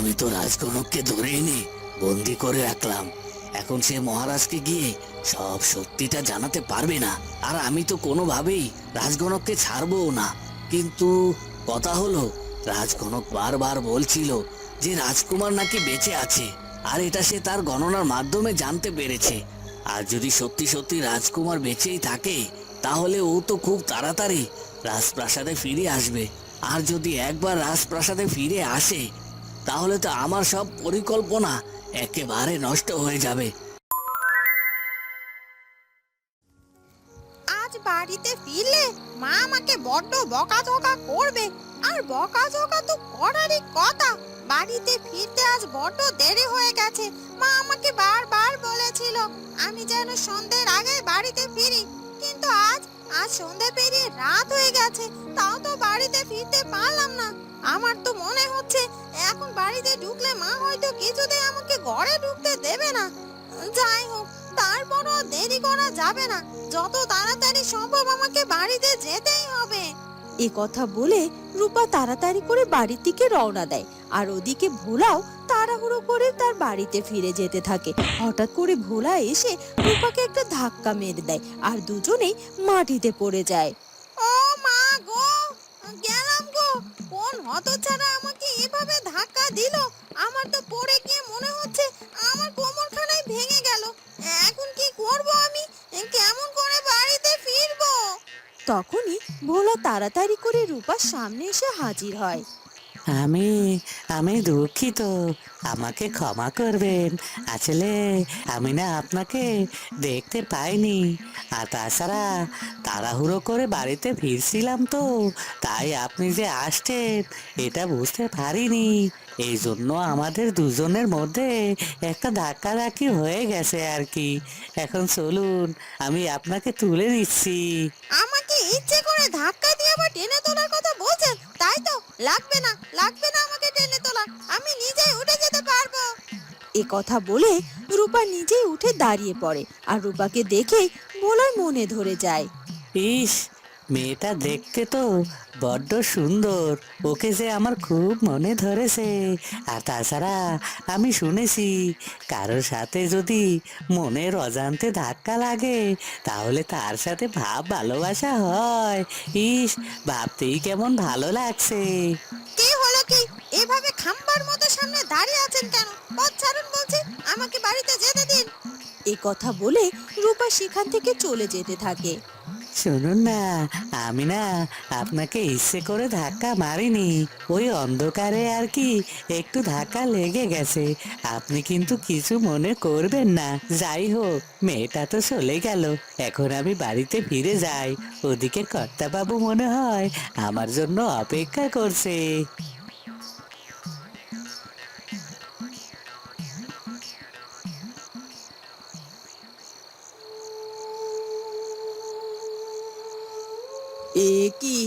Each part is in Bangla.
আমি তো রাজকনককে ধরে এনে বন্দি করে রাখলাম। এখন সে মহারাজকে গিয়ে সব সত্যিটা জানাতে পারবে না, আর আমি তো কোনোভাবেই রাজকনককে ছাড়বও না। কিন্তু কথা হলো, রাজকনক বারবার বলছিল যে রাজকুমার নাকি বেঁচে আছে, আর এটা সে তার গণনার মাধ্যমে জানতে পেরেছে। আর যদি সত্যি সত্যি রাজকুমার বেঁচেই থাকে, তাহলে ও তো খুব তাড়াতাড়ি রাজপ্রাসাদে ফিরে আসবে। আর যদি একবার রাজপ্রাসাদে ফিরে আসে, তাহলে তো আমার সব পরিকল্পনা একেবারে নষ্ট হয়ে যাবে। আজ বাড়িতে ফিরলে মা আমাকে বড্ড বকাঝকা করবে। আর বকাঝকা তো করারই কথা। বাড়িতে ফিরতে আজ বড্ড দেরি হয়ে গেছে। মা আমাকে বারবার বলেছিল আমি যেন সন্ধ্যের আগে বাড়িতে ফিরি, কিন্তু আজ আজ সন্ধ্যে পেরিয়ে রাত হয়ে গেছে, তাও তো বাড়িতে ফিরতে পারলাম না। আমার তো মনে হচ্ছে এখন বাড়িতে ঢুকলে মা হয়তো কিছুতেই আমাকে ঘরে ঢুকতে দেবে না। যাই হোক, তারপরও দেরি করা যাবে না। যত তাড়াতাড়ি সম্ভব আমাকে বাড়িতে যেতেই হবে। এ কথা বলে রূপা তাড়াতাড়ি করে বাড়ির দিকে রওনা দেয়, আর ওদিকে ভোলাও তাড়াহুড়ো করে তার বাড়িতে ফিরে যেতে থাকে। হঠাৎ করে ভোলা এসে রূপাকে একটা ধাক্কা মেরে দেয়, আর দুজনেই মাটিতে পড়ে যায়। ও মা গো, গেলাম গো। কোন হতচ্ছাড়া আমাকে এভাবে ধাক্কা দিল? আমার তো পড়ে গিয়ে মনে হচ্ছে আমার কোমরখানাই ভেঙে গেল। এখন কি করব আমি? কেমন করে বাড়িতে ফিরবো? তখনই ভোলা তাড়াতাড়ি করে রূপার সামনে এসে হাজির হয়। আমি আমি দুঃখিত, আমাকে ক্ষমা করবেন। আসলে আমি না আপনাকে দেখতে পাইনি, আর তাছাড়া তাড়াহুড়ো করে বাড়িতে ফিরছিলাম তো, তাই আপনি যে আসছেন এটা বুঝতে পারিনি। এই জন্য আমাদের দুজনের মধ্যে একটা ধাক্কাধাক্কি হয়ে গেছে আর কি। এখন চলুন, আমি আপনাকে তুলে দিচ্ছি। আমাকে ইচ্ছে করে ধাক্কা দিয়ে আবার টেনে তোলার কথা বলছেন, তাই তো? লাগবে না, লাগবে না আমাকে টেনে তোলা। আমি নিজেই উঠে যেতে পারবো। এ কথা বলে রূপা নিজেই উঠে দাঁড়িয়ে পড়ে, আর রূপাকে দেখেই ভোলার মনে ধরে যায়। ইস, মেয়েটা দেখতে তো বড্ড সুন্দর, ওকে যে আমার খুব মনে ধরেছে। আর তাছাড়া আমি শুনেছি কারোর সাথে যদি মনের অজান্তে ধাক্কা লাগে, তাহলে তার সাথে ভাব ভালোবাসা হয়। ইস, ভাবতেই কেমন ভালো লাগছে। কি হলো কি? এভাবে খাম্বার মতো সামনে দাঁড়িয়ে আছেন কেন? পথ ছাড়ুন বলছি, আমাকে বাড়িতে যেতে দিন। এ কথা বলে রূপা সেখান থেকে চলে যেতে থাকে। শুনুন না, আমি না আপনাকে ইচ্ছে করে ধাক্কা মারিনি, ওই অন্ধকারে আর কি একটু ধাক্কা লেগে গেছে। আপনি কিন্তু কিছু মনে করবেন না। যাই হোক, মেয়েটা তো চলে গেল, এখন আমি বাড়িতে ফিরে যাই। ওদিকে কর্তাবাবু মনে হয় আমার জন্য অপেক্ষা করছে। এ কি,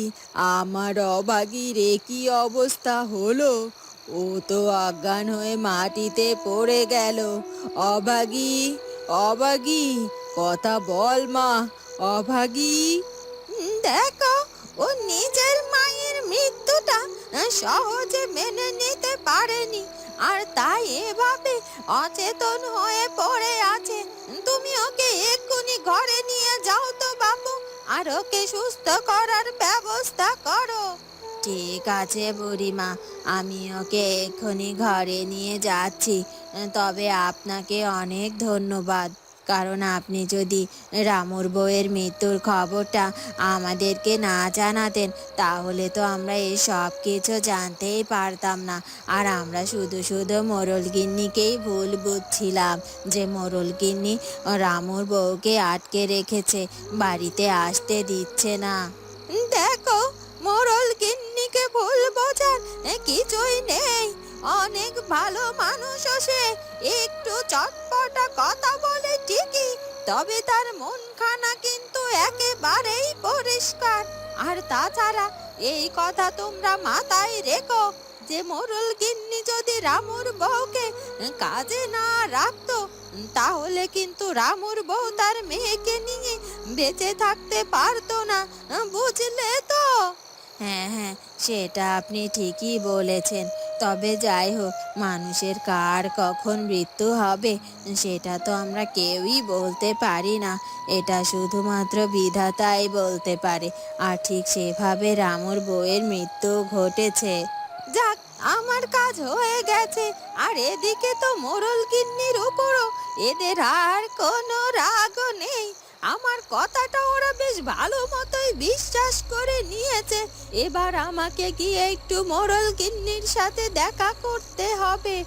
আমার অভাগীর এ কি অবস্থা হলো? ও তো অজ্ঞান হয়ে মাটিতে পড়ে গেল। অভাগী, অভাগী, কথা বল মা, অভাগী। দেখো, ও নিজের মায়ের মৃত্যুটা সহজে মেনে নিতে পারেনি, আর তাই এভাবে অচেতন হয়ে পড়ে আছে। তুমি ওকে এক্ষুনি ঘরে নিয়ে যাও তো বাপু, আর ওকে সুস্থ করার ব্যবস্থা করো। ঠিক আছে বুড়িমা, আমি ওকে এক্ষুনি ঘরে নিয়ে যাচ্ছি। তবে আপনাকে অনেক ধন্যবাদ, কারণ আপনি যদি রামুর বউয়ের মৃত্যুর খবরটা আমাদেরকে না জানাতেন, তাহলে তো আমরা এই সব কিছু জানতেই পারতাম না। আর আমরা শুধু শুধু মোরল গিন্নিকেই ভুল বুঝছিলাম যে মোরল গিন্নি রামুর বউকে আটকে রেখেছে, বাড়িতে আসতে দিচ্ছে না। দেখো, মোরল গিন্নিকে ভুল বোঝার কিছুই নেই। অনেক ভালো মানুষও সে। একটু চটপটা কথা বলে ঠিকই, তবে তার মনখানা কিন্তু একেবারেই পরিষ্কার। আর তাছাড়া এই কথা তোমরা মাথায় রেখো যে মোরল গিন্নি যদি রামুর বউকে কাজে না রাখতো, তাহলে কিন্তু রামুর বউ তার মেয়েকে নিয়ে বেঁচে থাকতে পারতো না। বুঝলে তো? হ্যাঁ হ্যাঁ, সেটা আপনি ঠিকই বলেছেন। তবে যাই হোক, মানুষের কার কখন মৃত্যু হবে সেটা তো আমরা কেউই বলতে পারি না। এটা শুধুমাত্র বিধাতাই বলতে পারে। আর ঠিক সেভাবে রামুর বউয়ের মৃত্যু ঘটেছে। যাক, আমার কাজ হয়ে গেছে। আর এদিকে তো মোড়ল গিন্নির উপরও এদের আর কোনো রাগও নেই। আমার কথাটা ওরা বেশ ভালো মতোই বিশ্বাস করে নিয়েছে। এবার আমাকে গিয়ে একটু মোড়ল গিন্নির সাথে দেখা করতে হবে।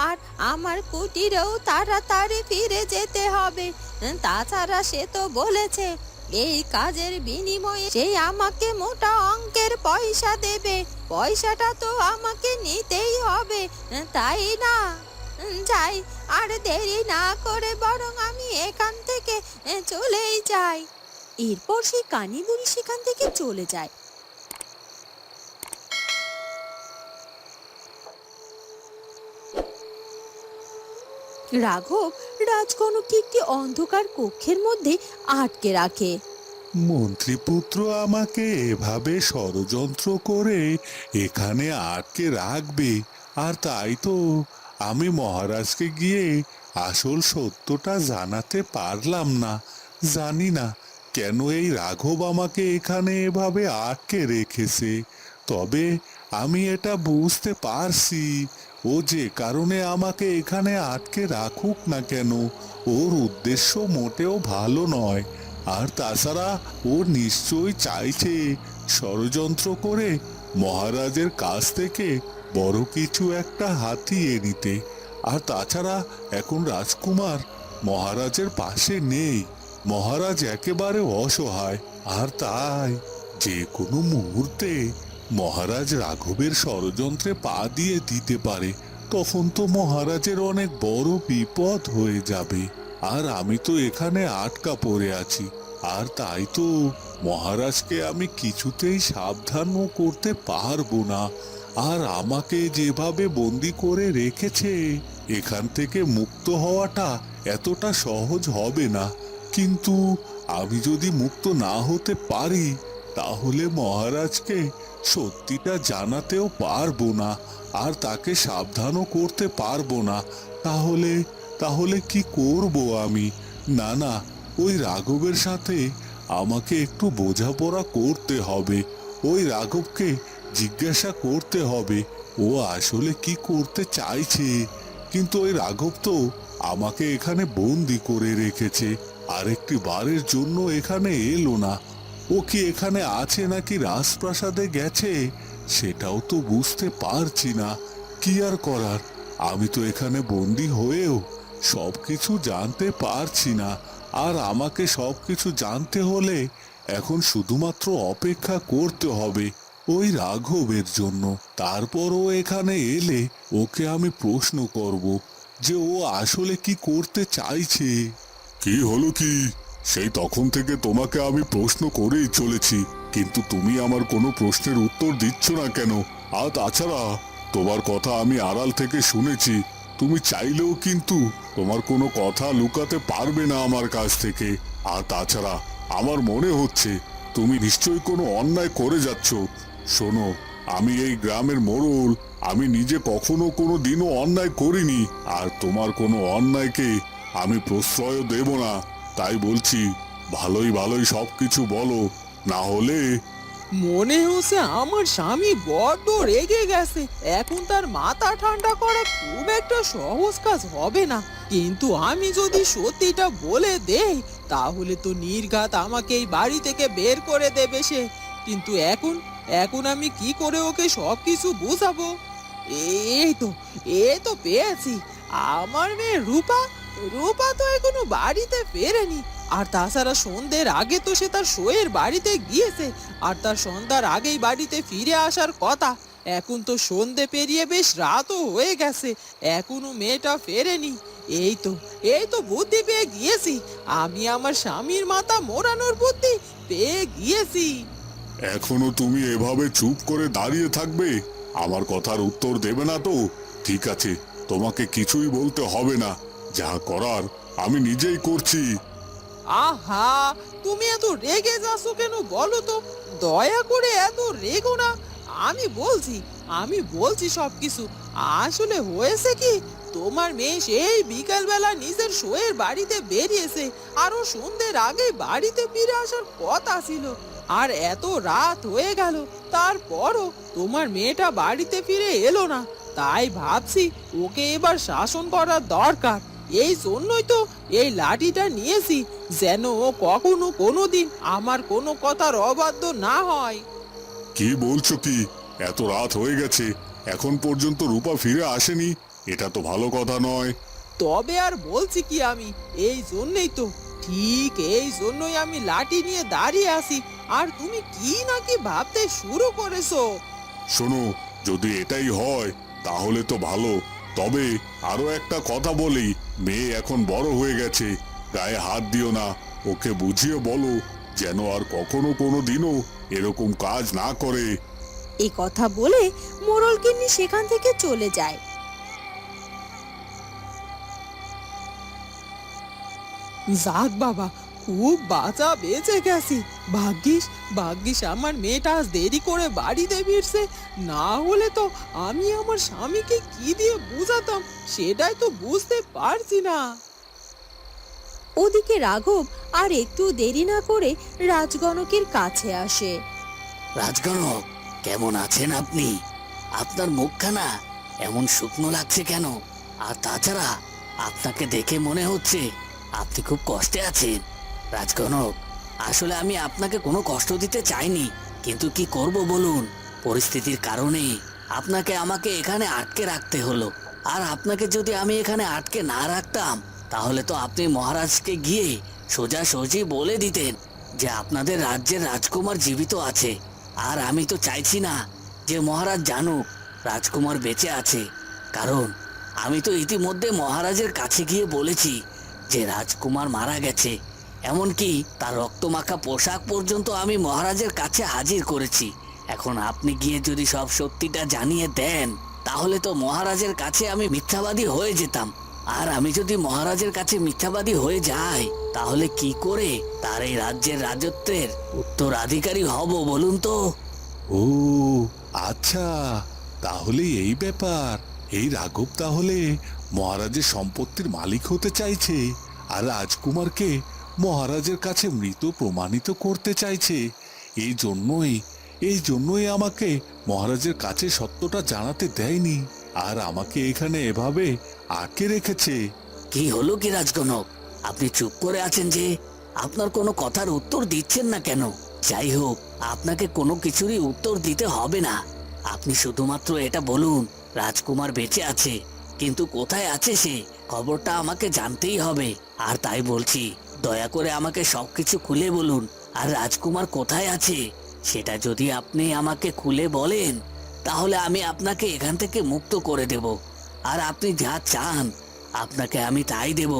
আর আমার কুটিরেও তাড়াতাড়ি ফিরে যেতে হবে। তাছাড়া সে তো বলেছে এই কাজের বিনিময়ে সে আমাকে মোটা অঙ্কের পয়সা দেবে। পয়সাটা তো আমাকে নিতেই হবে, তাই না? যাই, আর দেরি না করে বরং আমি এখান থেকে চলেই যাই। এরপর সেই কানি বুড়ি সেখান থেকে চলে যায়। রাঘব রাজকনককে একটি অন্ধকার কক্ষের মধ্যে আটকে রাখে। মন্ত্রীপুত্র আমাকে এভাবে ষড়যন্ত্র করে এখানে আটকে রাখবে, আর তাই তো আমি মহারাজকে গিয়ে আসল সত্যটা জানাতে পারলাম না। জানি না কেন এই রাঘব আমাকে এখানে এভাবে আটকে রেখেছে। তবে আমি এটা বুঝতে পারছি, ও যে কারণে আমাকে এখানে আটকে রাখুক না কেন, ওর উদ্দেশ্য মোটেও ভালো নয়। আর তাছাড়া ও নিশ্চয়ই চাইছে ষড়যন্ত্র করে মহারাজের কাছ থেকে বড় কিছু একটা হাতিয়ে নিতে। আর তাছাড়া এখন রাজকুমার মহারাজের পাশে নেই, মহারাজ একেবারে অসহায়। আর তাই যে কোনো মুহূর্তে মহারাজ রাঘবের ষড়যন্ত্রে পা দিয়ে দিতে পারে। তখন তো মহারাজের অনেক বড় বিপদ হয়ে যাবে। আর আমি তো এখানে আটকা পড়ে আছি। আর তাই তো মহারাজকে আমি কিছুতেই সাবধানও করতে পারবো না। আর আমাকে যেভাবে বন্দি করে রেখেছে, এখান থেকে মুক্ত হওয়াটা এতটা সহজ হবে না। কিন্তু আমি যদি মুক্ত না হতে পারি, তাহলে মহারাজকে সত্যিটা জানাতেও পারবো না, আর তাকে সাবধানও করতে পারবো না। তাহলে তাহলে কি করব আমি? না না, ওই রাঘবের সাথে আমাকে একটু বোঝাপড়া করতে হবে। ওই রাঘবকে জিজ্ঞাসা করতে হবে ও আসলে কি করতে চাইছে। কিন্তু ওই রাঘব তো আমাকে এখানে বন্দি করে রেখেছে, আরেকটি বারের জন্য এখানে এলো না। ও কি এখানে আছে নাকি রাজপ্রাসাদে গেছে সেটাও তো বুঝতে পারছি না। কি আর করার, আমি তো এখানে বন্দি হয়েও সবকিছু জানতে পারছি না। আর আমাকে সবকিছু জানতে হলে এখন শুধুমাত্র অপেক্ষা করতে হবে ওই রাঘবের জন্য। তারপরও এখানে এলে ওকে আমি প্রশ্ন করব যে ও আসলে কি করতে চাইছে। কি হলো কি? সেই তখন থেকে তোমাকে আমি প্রশ্ন করেই চলেছি, কিন্তু তুমি আমার কোনো প্রশ্নের উত্তর দিচ্ছ না কেন? আর তাছাড়া তোমার কথা আমি আড়াল থেকে শুনেছি। তুমি চাইলেও কিন্তু তোমার কোনো কথা লুকাতে পারবে না আমার কাছ থেকে। আর তাছাড়া আমার মনে হচ্ছে তুমি নিশ্চয়ই কোনো অন্যায় করে যাচ্ছ। শোনো, আমি এই গ্রামের মোড়ল, আমি নিজে কখনো কোনো দিনও অন্যায় করিনি। আর তোমার কোনো অন্যায়কে আমি প্রশ্রয় দেব না। তাই বলছি, ভালোই ভালোই সবকিছু বলো, না হলে। মনে হচ্ছে আমার স্বামী বড্ড রেগে গেছে। এখন তার মাথা ঠান্ডা করা খুব একটা সহজ কাজ হবে না। কিন্তু আমি যদি সত্যিটা বলে দেই, তাহলে তো নির্ঘাত আমাকে এই বাড়ি থেকে বের করে দেবে সে। কিন্তু এখন এখন আমি কি করে ওকে সবকিছু বুঝাবো? এই তো পেয়েছি। আমার মেয়ে রূপা। রূপা তো এখনো বাড়িতে ফেরেনি। আর তাছাড়া সন্ধ্যের আগে তো সে তার শোয়ের বাড়িতে গিয়েছে, আর তার সন্ধ্যার আগেই বাড়িতে ফিরে আসার কথা। এখন তো সন্ধে পেরিয়ে বেশ রাতও হয়ে গেছে, এখনো মেয়েটা ফেরেনি। এই তো বুদ্ধি পেয়ে গিয়েছি। আমি আমার স্বামীর মাথা মোড়ানোর বুদ্ধি পেয়ে গিয়েছি। এখনো তুমি এভাবে চুপ করে দাঁড়িয়ে থাকবে? আমার কথার উত্তর দেবে না তো? ঠিক আছে, তোমাকে কিছুই বলতে হবে না। যা করার আমি নিজেই করছি। আহা, তুমি এত রেগে যাচ্ছ কেন বলো তো? দয়া করে এত রেগো না। আমি বলছি আমি বলছি সবকিছু। আসলে হয়েছে কি, তোমার মেয়ে সেই বিকালবেলা নিজের শোয়ের বাড়িতে বেরিয়েছে, আরো সন্ধ্যের আগে বাড়িতে ফিরে আসার কথা ছিল। আর এত রাত হয়ে গেল, তারপরও তোমার মেয়েটা বাড়িতে ফিরে এলো না। তাই ভাবছি ওকে এবার শাসন করার দরকার। এই জন্যই তো এই লাঠিটা নিয়েছি, যেন ও কখনো কোনোদিন আমার কোনো কথার অবাধ্য না হয়। কি বলছো কি? এত রাত হয়ে গেছে, এখন পর্যন্ত রূপা ফিরে আসেনি? এটা তো ভালো কথা নয়। তবে আর বলছি কি আমি, এই জন্যই তো, ঠিক এই জন্যই আমি লাঠি নিয়ে দাঁড়িয়ে আছি। আর তুমি কি নাকি ভাবতে শুরু করেছো। শোনো, যদি এটাই হয় তাহলে তো ভালো। তবে আরো একটা কথা বলি, মেয়ে এখন বড় হয়ে গেছে, গায়ে হাত দিও না। ওকে বুঝিয়ে বলো যেন আর কখনো কোনো দিনও এরকম কাজ না করে। এই কথা বলে মোড়ল গিন্নি সেখান থেকে চলে যায়। যাক বাবা, খুব বাঁচা বেঁচে গেছি। ভাগ্যিস ভাগ্যিস আমার মেয়েটা আজ দেরি করে বাড়িতে ফিরছে, না হলে তো আমি আমার স্বামীকে কি দিয়ে বুঝাতাম সেটাই তো বুঝতে পারছি না। ওদিকে রাঘব আর একটু দেরি না করে রাজগণকের কাছে আসে। রাজগণক, কেমন আছেন আপনি? আপনার মুখখানা এমন শুকনো লাগছে কেন? আর তাছাড়া আপনাকে দেখে মনে হচ্ছে আপনি খুব কষ্টে আছেন। রাজগণক, আসলে আমি আপনাকে কোনো কষ্ট দিতে চাইনি, কিন্তু কি করব বলুন, পরিস্থিতির কারণে আপনাকে আমাকে এখানে আটকে রাখতে হলো। আর আপনাকে যদি আমি এখানে আটকে না রাখতাম, তাহলে তো আপনি মহারাজকে গিয়ে সোজাসুজি বলে দিতেন যে আপনাদের রাজ্যের রাজকুমার জীবিত আছে। আর আমি তো চাইছি না যে মহারাজ জানুক রাজকুমার বেঁচে আছে, কারণ আমি তো ইতিমধ্যে মহারাজের কাছে গিয়ে বলেছি যে রাজকুমার মারা গেছে। এমনকি তার রক্তমাখা পোশাক পর্যন্ত আমি মহারাজের কাছে হাজির করেছি। এখন আপনি গিয়ে যদি সব সত্যিটা জানিয়ে দেন, তাহলে তো মহারাজের কাছে আমি মিথ্যাবাদী হয়ে যেতাম। আর আমি যদি মহারাজের কাছে মিথ্যাবাদী হয়ে যাই, তাহলে কি করে তার এই রাজ্যের রাজত্বের উত্তরাধিকারী হব বলুন তো? ও আচ্ছা, তাহলে এই ব্যাপার। এই রাঘব তাহলে মহারাজের সম্পত্তির মালিক হতে চাইছে আর রাজকুমারকে মহারাজের কাছে মৃত প্রমাণিত করতে চাইছে। এই জন্যই আমাকে মহারাজের কাছে সত্যটা জানাতে দেয়নি, আর আমাকে এখানে এভাবে আটকে রেখেছে। কি হলো কি রাজগণক, আপনি চুপ করে আছেন যে? আপনার কোনো কথার উত্তর দিচ্ছেন না কেন? যাই হোক, আপনাকে কোনো কিছুরই উত্তর দিতে হবে না। আপনি শুধুমাত্র এটা বলুন রাজকুমার বেঁচে আছে, কিন্তু কোথায় আছে সে খবরটা আমাকে জানতেই হবে। আর তাই বলছি, দয়া করে আমাকে সবকিছু খুলে বলুন। আর রাজকুমার কোথায় আছে সেটা যদি আপনি আমাকে খুলে বলেন, তাহলে আমি আপনাকে এখান থেকে মুক্ত করে দেব। আর আপনি যা চান আপনাকে আমি তাই দেব।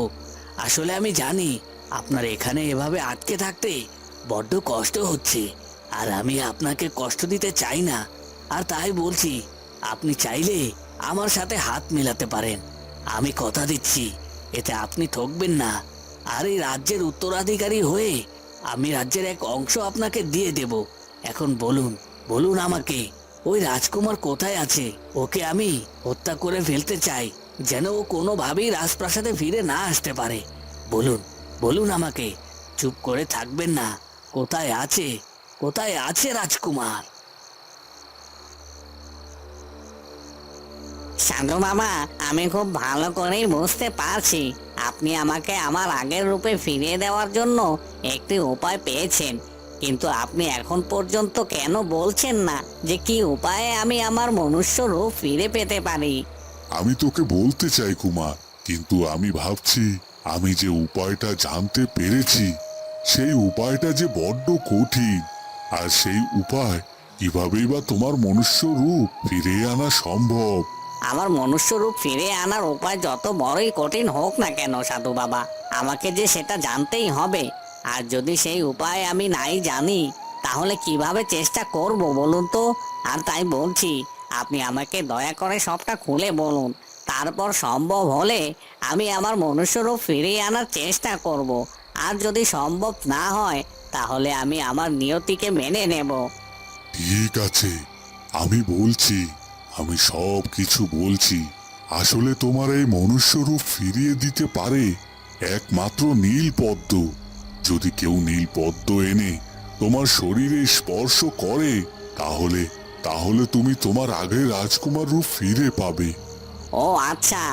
আসলে আমি জানি আপনার এখানে এভাবে আটকে থাকতে বড্ড কষ্ট হচ্ছে, আর আমি আপনাকে কষ্ট দিতে চাই না। আর তাই বলছি, আপনি চাইলে আমার সাথে হাত মেলাতে পারেন। আমি কথা দিচ্ছি এতে আপনি ঠকবেন না। আর এই রাজ্যের উত্তরাধিকারী হয়ে আমি রাজ্যের এক অংশ আপনাকে দিয়ে দেব। এখন বলুন বলুন আমাকে, ওই রাজকুমার কোথায় আছে? ওকে আমি হত্যা করে ফেলতে চাই, যেন ও কোনোভাবেই রাজপ্রাসাদে ফিরে না আসতে পারে। বলুন বলুন আমাকে, চুপ করে থাকবেন না। কোথায় আছে, কোথায় আছে রাজকুমার? সাধু বাবা, আমি খুব ভালো করেই বুঝতে পারছি আপনি আমাকে আমার আগের রূপে ফিরিয়ে দেওয়ার জন্য একটি উপায় পেয়েছেন, কিন্তু আপনি এখন পর্যন্ত কেন বলছেন না যে কি উপায়ে আমি আমার মনুষ্য রূপ ফিরে পেতে পারি? আমি তোকে বলতে চাই কুমার, কিন্তু আমি ভাবছি আমি যে উপায়টা জানতে পেরেছি সেই উপায়টা যে বড্ড কঠিন। আর সেই উপায় কিভাবেই বা তোমার মনুষ্য রূপ ফিরিয়ে আনা সম্ভব? আমার মনুষ্য রূপ ফিরে আনার উপায় যত বড়ই কঠিন হোক না কেন সাধু বাবা, আমাকে যে সেটা জানতেই হবে। আর যদি সেই উপায় আমি নাই জানি, তাহলে কিভাবে চেষ্টা করব বলুন তো? আর তাই বলছি, আপনি আমাকে দয়া করে সবটা খুলে বলুন। তারপর সম্ভব হলে আমি আমার মনুষ্য রূপ ফিরিয়ে আনার চেষ্টা করব। আর যদি সম্ভব না হয়, তাহলে আমি আমার নিয়তিকে মেনে নেব। ঠিক আছে, আমি বলছি। আমি সব কিছু বলছি। আসলে তোমার এই মনুষ্য রূপ ফিরিয়ে দিতে পারে একমাত্র নীল পদ্ম। যদি কেউ নীল পদ্ম এনে তোমার শরীরে স্পর্শ করে তাহলে তাহলে তুমি তোমার আগের রাজকুমার রূপ ফিরে পাবে। ও আচ্ছা,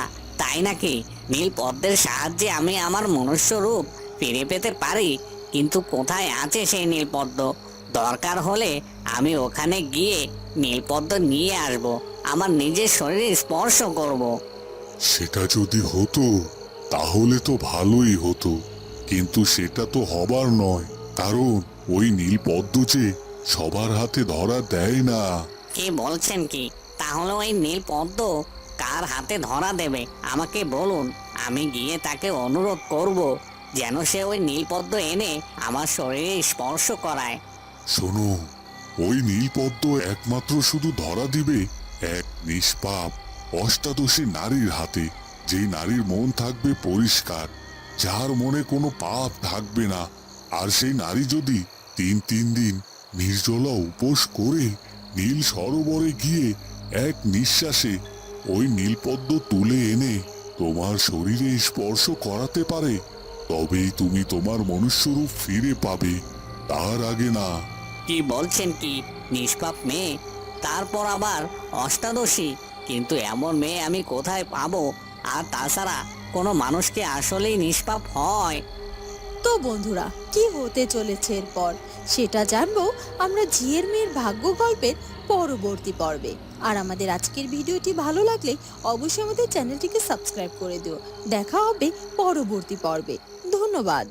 তাই নাকি? নীল পদ্মের সাহায্যে আমি আমার মনুষ্য রূপ ফিরে পেতে পারি, কিন্তু কোথায় আছে সেই নীল পদ্ম? দরকার হলে আমি ওখানে গিয়ে নীল পদ্ম নিয়ে আসব, আমার নিজের শরীরে স্পর্শ করব। সেটা যদি হতো তাহলে তো ভালোই হতো, কিন্তু সেটা তো হবার নয়, কারণ ওই নীল পদ্ম যে সবার হাতে ধরা দেয় না। কি বলছেন কি? তাহলে ওই নীল পদ্ম কার হাতে ধরা দেবে আমাকে বলুন, আমি গিয়ে তাকে অনুরোধ করব যেন সে ওই নীল পদ্ম এনে আমার শরীরে স্পর্শ করায়। শোনো, ওই নীল পদ্ম একমাত্র শুধু ধরা দিবে এক নিষ্পাপ অষ্টাদশী নারীর হাতে, যেই নারীর মন থাকবে পরিষ্কার, যার মনে কোনো পাপ থাকবে না। আর সেই নারী যদি তিন দিন নির্জলা উপোস করে নীল সরোবরে গিয়ে এক নিঃশ্বাসে ওই নীলপদ্ম তুলে এনে তোমার শরীরে স্পর্শ করাতে পারে, তবেই তুমি তোমার মনুষ্যরূপ ফিরে পাবে, তার আগে না। কি বলছেন কি? নিষ্পাপ মেয়ে, তারপর আবার অষ্টাদশী? কিন্তু এমন মেয়ে আমি কোথায় পাবো? আর তাছাড়া কোনো মানুষকে আসলেই নিষ্পাপ হয়? তো বন্ধুরা, কি হতে চলেছে এরপর সেটা জানবো আমরা ঝিয়ের মেয়ের ভাগ্য গল্পের পরবর্তী পর্বে। আর আমাদের আজকের ভিডিওটি ভালো লাগলে অবশ্যই আমাদের চ্যানেলটিকে সাবস্ক্রাইব করে দিও। দেখা হবে পরবর্তী পর্বে। ধন্যবাদ।